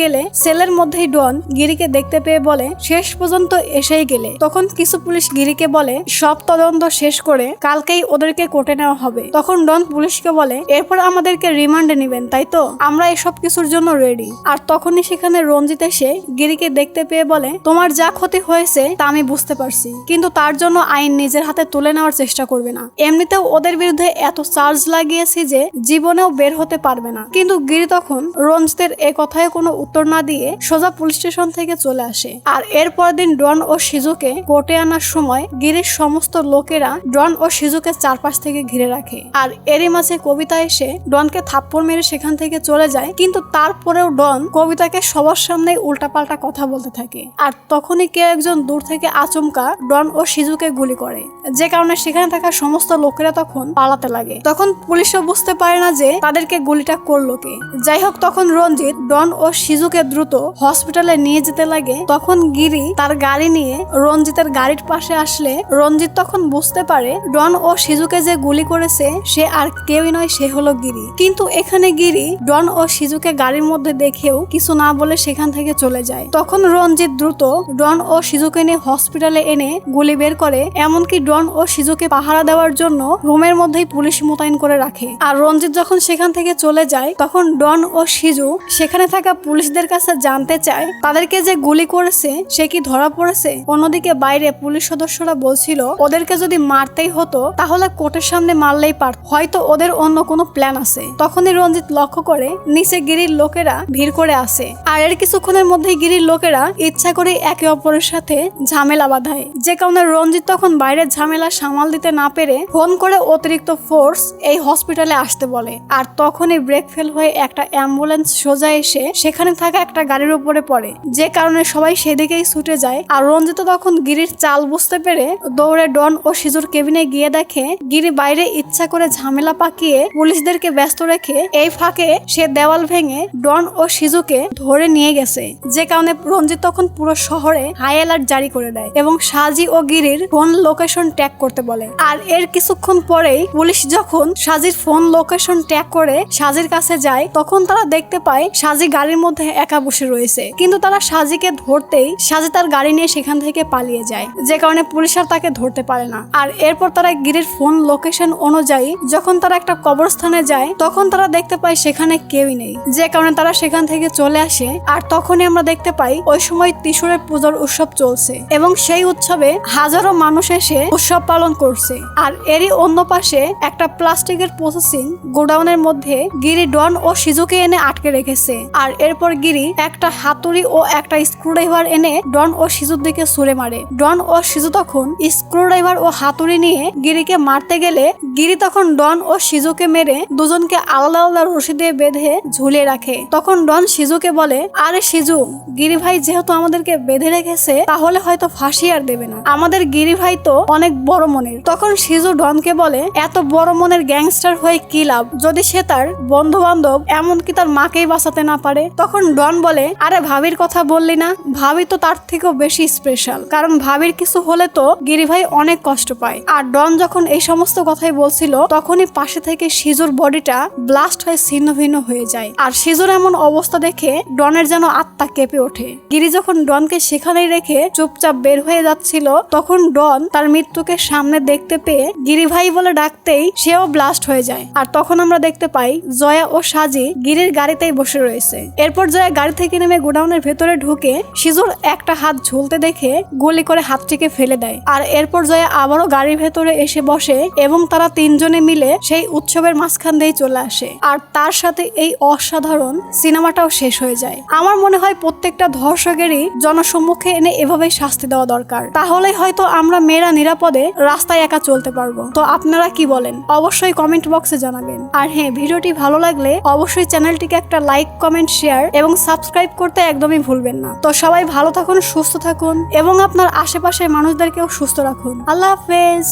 গেলে সেলের মধ্যেই ডন গিরিকে দেখতে পেয়ে বলে শেষ পর্যন্ত এসেই গেলে। তখন কিছু পুলিশ গিরিকে বলে সব তদন্ত শেষ করে কালকেই ওদেরকে কোর্টে নেওয়া হবে। তখন ডন পুলিশকে বলে এরপর আমাদেরকে রিমান্ডে নেবেন তাই তো, আমরা এসব কিছুর জন্য রেডি। আর তখনই সেখানে রঞ্জিত এসে গিরিকে দেখতে পেয়ে বলে তোমার যা ক্ষতি হয়েছে তা আমি বুঝতে পারছি, কিন্তু তার জন্য আইন নিজের হাতে তুলে নেওয়ার চেষ্টা করবে না, এমনিতেও ওদের বিরুদ্ধে এত চার্জ লাগিয়েছি যে জীবনেও বের হতে পারবে না। কিন্তু গিরি তখন রঞ্জিতের এ কথায় কোনো উত্তর না দিয়ে সোজা পুলিশ স্টেশন থেকে চলে আসে। আর এরপর দিন ডন ও সিজুকে কোর্টে আনার সময় গিরির সমস্ত লোকেরা ডন ও সিজুকে চারপাশ থেকে ঘিরে রাখে। আর এরই মাঝে কবিতা এসে ডনকে থাপ্পড় মেরে সেখান থেকে চলে যায়, কিন্তু তারপরেও ডন কবিতাকে সবার সামনে উল্টাপাল্টা কথা বলতে থাকে। আর তখনই কেউ একজন দূর থেকে আচমকা ডন ও সিজুকে গুলি করে, যে কারণে সেখানে থাকা সমস্ত লোকেরা তখন পালাতে লাগে। তখন পুলিশও বুঝতে পারে না যে তাদেরকে গুলিটা করলো কে। যাই হোক, তখন রঞ্জিত ডন ও সিজুকে দ্রুত হসপিটালে নিয়ে যেতে লাগে। তখন গিরি তার গাড়ি নিয়ে রঞ্জিতের গাড়ির পাশে আসলে রঞ্জিত তখন বুঝতে পারে ডন ও সিজুকে যে গুলি করেছে সে আর কেউই নয়, সে হলো গিরি। কিন্তু এখানে গিরি ডন ও সিজুকে গাড়ির মধ্যে দেখেও কিছু না বলে সেখান থেকে চলে যায়। তখন রঞ্জিত দ্রুত ডন ও সিজুকে নিয়ে হসপিটালে এনে গুলি বের করে, এমনকি ডন ও সিজুকে পাহারা দেওয়ার জন্য রুমের মধ্যেই পুলিশ মোতায়েন করে রাখে। আর রঞ্জিত যখন সেখান থেকে চলে যায় তখন ডন ও সিজু সেখানে থাকা পুলিশদের কাছে জানতে চায় তাদেরকে যে গুলি করেছে সে কি ধরা পড়েছে। অন্যদিকে বাইরে পুলিশ সদস্যরা বলছিল ওদেরকে যদি মারতেই মারতেই হতো তাহলে কোর্টের সামনে মারলেই পারত, হয়তো ওদের অন্য কোনো প্ল্যান আছে। তখনই রঞ্জিত লক্ষ্য করে নিচে গিরির লোকেরা ভিড় করে আসে, আর এর কিছুক্ষণের মধ্যেই গিরির লোকেরা ইচ্ছা করে একে অপরের সাথে ঝামেলা বাঁধায়, যে কারণে রঞ্জিত তখন বাইরের ঝামেলা সামাল দিতে না পেরে ফোন করে অতিরিক্ত ফোর্স এই হসপিটালে আসতে বলে। আর তখনই ব্রেক ফেল হয়ে একটা অ্যাম্বুলেন্স সোজা এসে সেখানে থাকা একটা গাড়ির উপরে পড়ে, যে কারণে সবাই সেদিকেই ছুটে যায়। আর রঞ্জিত তখন গিরির চাল বুঝতে পেরে দৌড়ে ডন ও সিজুর কেবিনে গিয়ে দেখে গিরি বাইরে ইচ্ছা করে ঝামেলা পাকিয়ে পুলিশদেরকে ব্যস্ত রেখে এই ফাঁকে সে দেওয়াল ভেঙে ডন ও সিজুকে ধরে নিয়ে গেছে, যে কারণে রঞ্জিত তখন পুরো শহরে হাই অ্যালার্ট জারি করে দেয় এবং সাজি ও গিরির ফোন লোকেশন ট্যাগ করতে বলে। আর এর কিছুক্ষণ পরেই পুলিশ যখন সাজির ফোন লোকেশন ট্যাগ করে সাজির কাছে যায়, তখন তারা দেখতে পায় সাজি গাড়ির মধ্যে একা বসে রয়েছে, কিন্তু তারা সাজিকে ধরতেই সাজি তার গাড়ি নিয়ে সেখান থেকে পালিয়ে যায়, যে কারণে পুলিশ আর তাকে ধরতে পারে না। আর এরপর তারা গিরির ফোন লোকেশন অনুযায়ী যখন তারা একটা কবরস্থানে যায়, তখন তারা দেখতে পায় সেখানে কেউই নেই, যে কারণে তারা সেখান থেকে চলে আসে। আর তখনই আমরা দেখতে পাই ওই সময় ত্রিশূলের পূজার উৎসব চলছে এবং সেই উৎসবে হাজারো মানুষ এসে উৎসব পালন করছে। আর এরই অন্য পাশে একটা প্লাস্টিকের প্রসেসিং গোডাউনের মধ্যে গিরি ডন ও সিজুকে এনে আটকে রেখেছে। আর এরপর গিরি একটা হাতুড়ি ও একটা স্ক্রুড্রাইভার এনে ডন ও সিজুর দিকে ছুড়ে মারে। ডন ও সিজু তখন স্ক্রুড্রাইভার ও হাতুড়ি নিয়ে গিরিকে মারতে গেলে গিরি তখন ডন ও সিজুকে মেরে দুজনকে আলাদা আলাদা রশি দিয়ে বেঁধে ঝুলিয়ে রাখে। তখন ডন সিজুকে বলে, আরে সিজু, গিরি ভাই যেহেতু আমাদেরকে বেঁধে রেখেছে তাহলে হয়তো ফাঁসি আর দেবে না, আমাদের গিরি ভাই তো অনেক বড় মনের। তখন সিজু ডনকে বলে, এত বড় মনের গ্যাংস্টার হয়ে কি লাভ যদি সে তার বন্ধু বান্ধব এমনকি তার মাকেই বাঁচাতে না পারে। তখন ডন বলে, আরে ভাবির কথা বললি না, ভাবি তো তার থেকেও বেশি স্পেশাল, কারণ ভাবির কিছু হলে তো গিরি ভাই অনেক কষ্ট পায়। আর ডন যখন এই সমস্ত কথাই বলছিল তখনই পাশে থেকে সিজুর বডিটা ব্লাস্ট হয়ে ছিন্ন ভিন্ন হয়ে যায়। আর সিজুর এমন অবস্থা দেখে ডনের যেন আত্মা কেঁপে ওঠে। গিরি যখন ডনকে সেখানেই রেখে চুপচাপ বের হয়ে যাচ্ছিল, তখন ডন তার মৃত্যুকে সামনে দেখতে পেয়ে গিরি ভাই বলে ডাকতেই সেও ব্লাস্ট হয়ে যায়। আর তখন আমরা দেখতে পাই জয়া ও সাজি গিরির গাড়িতেই বসে রয়েছে। এরপর জয়া গাড়ি থেকে নেমে গোডাউনের ভেতরে ঢুকে সিজুর একটা হাত ঝুলতে দেখে গুলি করে হাতটিকে ফেলে দেয়। আর এরপর জয়া আবারও গাড়ির ভেতরে এসে বসে এবং তারা তিনজনে মিলে সেই উৎসবের মাঝখান দিয়ে চলে আসে। আর তার সাথে এই অসাধারণ সিনেমাটাও শেষ হয়ে যায়। আমার মনে হয় প্রত্যেকটা ধর্ষকেরই জনসম্মুখে এনে এভাবেই শাস্তি দেওয়া দরকার, তাহলেই হয়তো আমরা মেয়েরা নিরাপদে রাস্তায় একা চলতে পারবো। তো আপনারা কি বলেন অবশ্যই কমেন্ট বক্সে জানাবেন। আর হ্যাঁ, ভিডিওটি ভালো লাগলে অবশ্যই চ্যানেলটিকে একটা লাইক, কমেন্ট, শেয়ার এবং সাবস্ক্রাইব করতে একদমই ভুলবেন না। তো সবাই ভালো থাকুন, সুস্থ থাকুন এবং আপনার আশেপাশের মানুষদেরকেও সুস্থ রাখুন। আল্লাহ হাফেজ।